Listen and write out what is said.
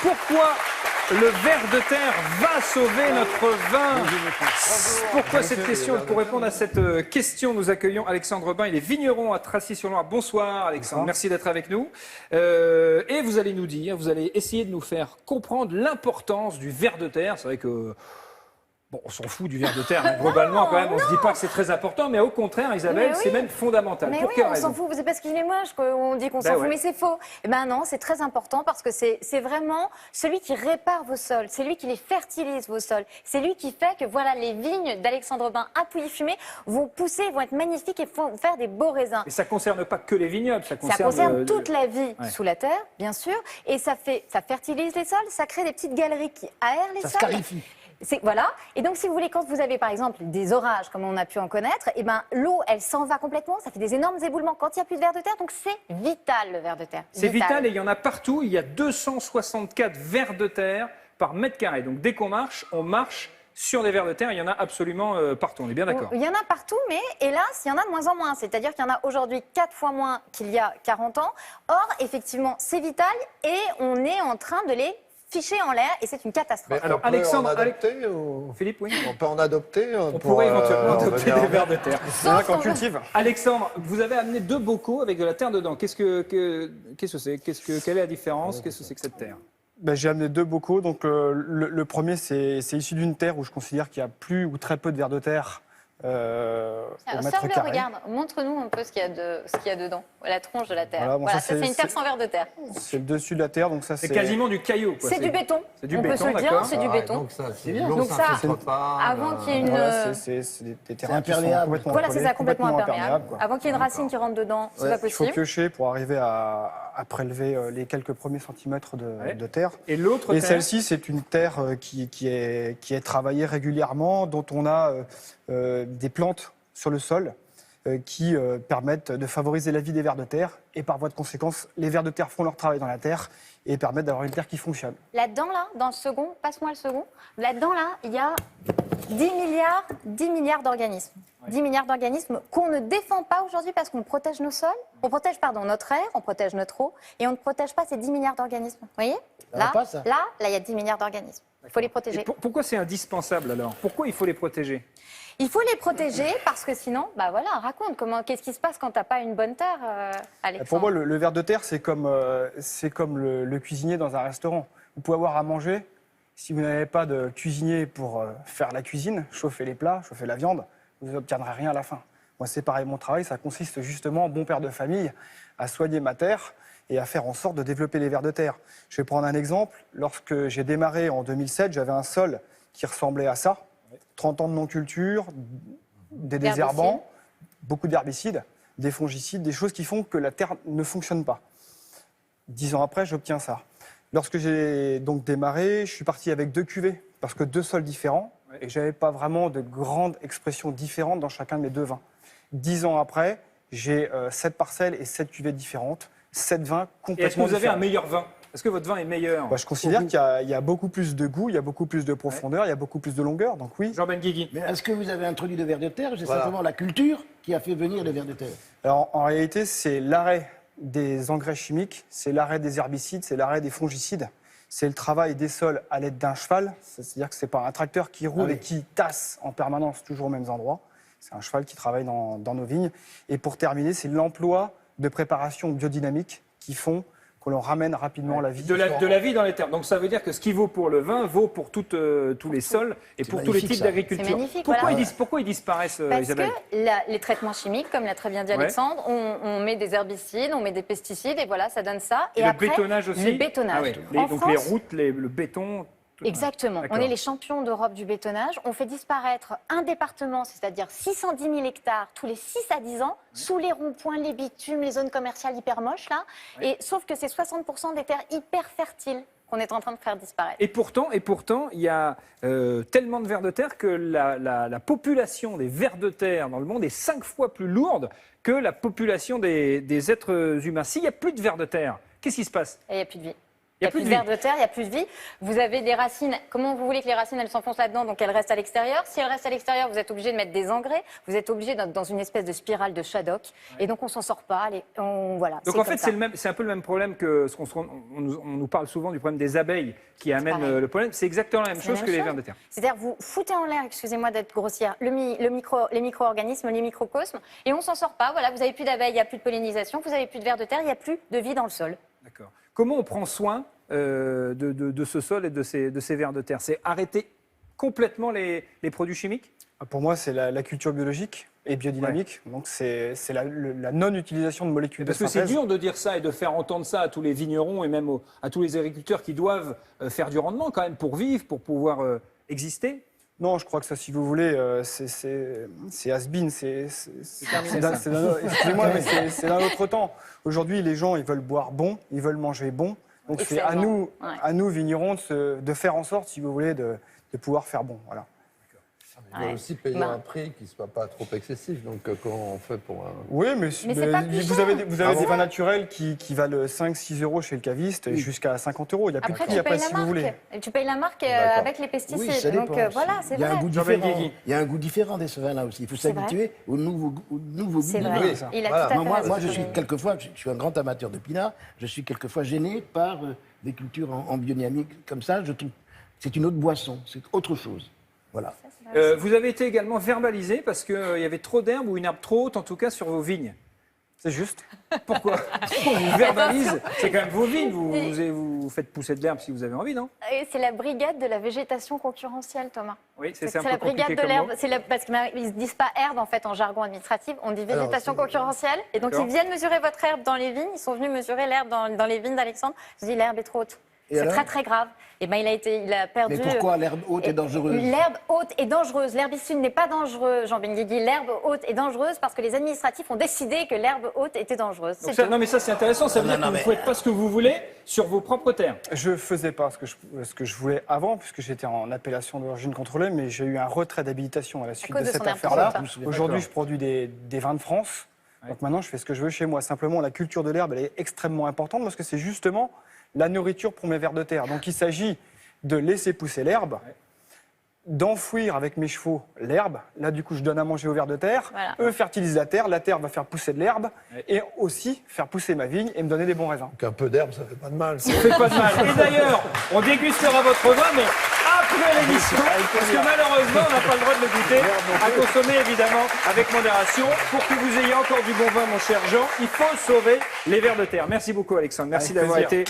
Pourquoi le ver de terre va sauver notre vin? Pourquoi cette question? Pour répondre à cette question, nous accueillons Alexandre Robin. Il est vigneron à Tracy-sur-Loire. Bonsoir Alexandre, merci d'être avec nous. Et vous allez nous dire, vous allez essayer de nous faire comprendre l'importance du ver de terre. C'est vrai que... Bon, on s'en fout du ver de terre, mais globalement, quand même, on ne se dit pas que c'est très important, mais au contraire, Isabelle, c'est même fondamental. Mais pour oui, quelle on raison? s'en fout, c'est parce qu'il est moche qu'on dit qu'on s'en fout, mais c'est faux. Eh ben non, c'est très important parce que c'est vraiment celui qui répare vos sols, c'est lui qui les fertilise, vos sols. C'est lui qui fait que voilà, les vignes d'Alexandre Robin à Pouilly-Fumé vont pousser, vont être magnifiques et vont faire des beaux raisins. Et ça ne concerne pas que les vignobles, ça concerne toute la vie sous la terre, bien sûr, et ça fertilise les sols, ça crée des petites galeries qui aèrent les sols. Ça scarifié. Voilà. Et donc, si vous voulez, quand vous avez, par exemple, des orages, comme on a pu en connaître, eh ben, l'eau, elle s'en va complètement. Ça fait des énormes éboulements quand il n'y a plus de vers de terre. Donc, c'est vital, le ver de terre. C'est vital et il y en a partout. Il y a 264 vers de terre par mètre carré. Donc, dès qu'on marche, on marche sur des vers de terre. Il y en a absolument partout. On est bien d'accord. Il y en a partout, mais hélas, il y en a de moins en moins. C'est-à-dire qu'il y en a aujourd'hui 4 fois moins qu'il y a 40 ans. Or, effectivement, c'est vital et on est en train de les fiché en l'air et c'est une catastrophe. Mais alors, Alexandre, Philippe, oui. On peut en adopter. On pourrait éventuellement adopter des vers de terre. C'est qu'on cultive. Alexandre, vous avez amené 2 bocaux avec de la terre dedans. Qu'est-ce que c'est? Quelle est la différence? Qu'est-ce que c'est que cette terre? J'ai amené 2 bocaux. Donc, le premier, c'est issu d'une terre où je considère qu'il y a plus ou très peu de vers de terre. Sors-le, regarde, montre-nous un peu ce qu'il y a dedans, la tronche de la terre. Voilà, ça c'est une terre sans vers de terre. C'est le dessus de la terre, donc ça c'est quasiment du caillou. C'est du béton. C'est du on béton, peut se le dire, c'est du béton. Donc ça, c'est bien. Donc ça, avant qu'il y ait une... Voilà, c'est des terrains imperméable. Voilà, c'est ça, complètement imperméable. Avant qu'il y ait une racine qui rentre dedans, c'est pas possible. Il faut piocher pour arriver à prélever les quelques premiers centimètres de terre. Et l'autre terre? Et celle-ci, c'est une terre qui est travaillée régulièrement, dont on a des plantes sur le sol qui permettent de favoriser la vie des vers de terre et par voie de conséquence, les vers de terre font leur travail dans la terre et permettent d'avoir une terre qui fonctionne. Là-dedans, là, dans le second, passe-moi le second, là-dedans, là, il y a 10 milliards d'organismes. 10 milliards d'organismes qu'on ne défend pas aujourd'hui parce qu'on protège nos sols, on protège notre air, on protège notre eau et on ne protège pas ces 10 milliards d'organismes. Vous voyez? Là, il y a 10 milliards d'organismes. Il faut les protéger. Pourquoi c'est indispensable alors? Pourquoi il faut les protéger? Il faut les protéger parce que sinon, raconte qu'est-ce qui se passe quand tu n'as pas une bonne terre, Alexandre? Pour moi, le ver de terre, c'est comme le cuisinier dans un restaurant. Vous pouvez avoir à manger, si vous n'avez pas de cuisinier pour faire la cuisine, chauffer les plats, chauffer la viande, vous n'obtiendrez rien à la fin. Moi, c'est pareil, mon travail, ça consiste justement, bon père de famille, à soigner ma terre et à faire en sorte de développer les vers de terre. Je vais prendre un exemple. Lorsque j'ai démarré en 2007, j'avais un sol qui ressemblait à ça. 30 ans de non-culture, des désherbants, beaucoup d'herbicides, des fongicides, des choses qui font que la terre ne fonctionne pas. 10 ans après, j'obtiens ça. Lorsque j'ai donc démarré, je suis parti avec 2 cuvées, parce que 2 sols différents, et je n'avais pas vraiment de grandes expressions différentes dans chacun de mes 2 vins. 10 ans après, j'ai 7 parcelles et 7 cuvées différentes, 7 vins complètement différents. Est-ce que vous avez un meilleur vin? Est-ce que votre vin est meilleur? Je considère qu'il y a beaucoup plus de goût, il y a beaucoup plus de profondeur, il y a beaucoup plus de longueur, donc oui. Jean Benguigui. Mais est-ce que vous avez introduit le ver de terre? C'est simplement la culture qui a fait venir le ver de terre. Alors en réalité, c'est l'arrêt des engrais chimiques, c'est l'arrêt des herbicides, c'est l'arrêt des fongicides. C'est le travail des sols à l'aide d'un cheval, c'est-à-dire que ce n'est pas un tracteur qui roule et qui tasse en permanence toujours aux mêmes endroits. C'est un cheval qui travaille dans nos vignes. Et pour terminer, c'est l'emploi de préparations biodynamiques qui font qu'on leur ramène rapidement la vie. De la vie dans les terres. Donc ça veut dire que ce qui vaut pour le vin vaut pour tous les sols et pour tous les types d'agriculture. C'est magnifique. Pourquoi ils disparaissent, Isabelle? Parce que les traitements chimiques, comme l'a très bien dit Alexandre, on met des herbicides, on met des pesticides et voilà, ça donne ça. Et après, le bétonnage aussi? Le bétonnage. Donc les routes, le béton... Exactement. On est les champions d'Europe du bétonnage. On fait disparaître un département, c'est-à-dire 610 000 hectares, tous les 6 à 10 ans, sous les ronds-points, les bitumes, les zones commerciales hyper moches, là. Et, sauf que c'est 60% des terres hyper fertiles qu'on est en train de faire disparaître. Et pourtant, il y a tellement de vers de terre que la population des vers de terre dans le monde est 5 fois plus lourde que la population des êtres humains. S'il n'y a plus de vers de terre, qu'est-ce qui se passe? Il n'y a plus de vie. Il n'y a plus de vers de terre, il n'y a plus de vie. Vous avez des racines. Comment vous voulez que les racines elles s'enfoncent là-dedans, donc elles restent à l'extérieur? Si elles restent à l'extérieur, vous êtes obligé de mettre des engrais. Vous êtes obligé d'être dans une espèce de spirale de Shadok. Et donc on s'en sort pas. Voilà. Donc en fait, c'est un peu le même problème que ce on nous parle souvent du problème des abeilles qui amènent le pollen. C'est exactement la même chose que les vers de terre. C'est-à-dire vous foutez en l'air, excusez-moi d'être grossière, les micro-organismes, les microcosmes, et on s'en sort pas. Voilà, vous n'avez plus d'abeilles, il n'y a plus de pollinisation, vous n'avez plus de vers de terre, il n'y a plus de vie dans le sol. D'accord. Comment on prend soin de ce sol et de ces vers de terre? C'est arrêter complètement les produits chimiques? Pour moi, c'est la culture biologique et biodynamique. Ouais. Donc, c'est la non-utilisation de molécules de synthèse. Parce que c'est dur de dire ça et de faire entendre ça à tous les vignerons et même à tous les agriculteurs qui doivent faire du rendement quand même pour vivre, pour pouvoir exister. Non, je crois que ça, si vous voulez, c'est has-been, excusez-moi, mais c'est d'un autre temps. Aujourd'hui, les gens, ils veulent boire bon, ils veulent manger bon. Donc c'est à nous, vignerons, de faire en sorte, si vous voulez, de pouvoir faire bon. Voilà. Il faut aussi payer un prix qui ne soit pas trop excessif. Donc, comment on fait pour un... Oui, mais vous avez des vins naturels qui valent 5-6 euros chez le caviste jusqu'à 50 euros. Il n'y a plus de prix après, si vous voulez. Tu payes la marque avec les pesticides. Oui, ça dépend. Donc, voilà, c'est il y a vrai. un goût différent. Il y a un goût différent des vins-là aussi. Il faut s'habituer au nouveau goût. C'est vrai. Il a tout à fait moi, raison. je suis un grand amateur de pinard. Je suis quelquefois gêné par des cultures en biodynamique comme ça. Je trouve c'est une autre boisson, c'est autre chose. Voilà. Vous avez été également verbalisé parce qu'il y avait trop d'herbe ou une herbe trop haute, en tout cas, sur vos vignes. C'est juste. Pourquoi? On vous verbalise. C'est quand même vos vignes. Vous faites pousser de l'herbe si vous avez envie, non? C'est la brigade de la végétation concurrentielle, Thomas. Oui, c'est un peu la brigade compliqué de comme mot. l'herbe. Parce qu'ils ne disent pas herbe, en fait, en jargon administratif. On dit végétation concurrentielle. Et donc, ils viennent mesurer votre herbe dans les vignes. Ils sont venus mesurer l'herbe dans les vignes d'Alexandre. Je dis, l'herbe est trop haute. C'est très, très grave. Et ben, il a perdu. Mais pourquoi l'herbe haute est dangereuse? L'herbe haute est dangereuse. L'herbicide n'est pas dangereux, Jean Benguigui. L'herbe haute est dangereuse parce que les administratifs ont décidé que l'herbe haute était dangereuse. Non, mais ça, c'est intéressant. Ça veut dire que vous ne faites pas ce que vous voulez sur vos propres terres. Je ne faisais pas ce que je voulais avant, puisque j'étais en appellation d'origine contrôlée, mais j'ai eu un retrait d'habilitation à la suite de cette affaire-là. Aujourd'hui, je produis des vins de France. Donc maintenant, je fais ce que je veux chez moi. Simplement, la culture de l'herbe, elle est extrêmement importante parce que c'est justement la nourriture pour mes vers de terre. Donc il s'agit de laisser pousser l'herbe, d'enfouir avec mes chevaux l'herbe. Là, du coup, je donne à manger aux vers de terre. Voilà. Eux fertilisent la terre va faire pousser de l'herbe et aussi faire pousser ma vigne et me donner des bons raisins. Donc un peu d'herbe, ça fait pas de mal. Ça fait pas de mal. Et d'ailleurs, on dégustera votre vin, mais après l'émission, parce que malheureusement, on n'a pas le droit de le goûter, à consommer évidemment avec modération. Pour que vous ayez encore du bon vin, mon cher Jean, il faut sauver les vers de terre. Merci beaucoup, Alexandre. Merci d'avoir été avec nous.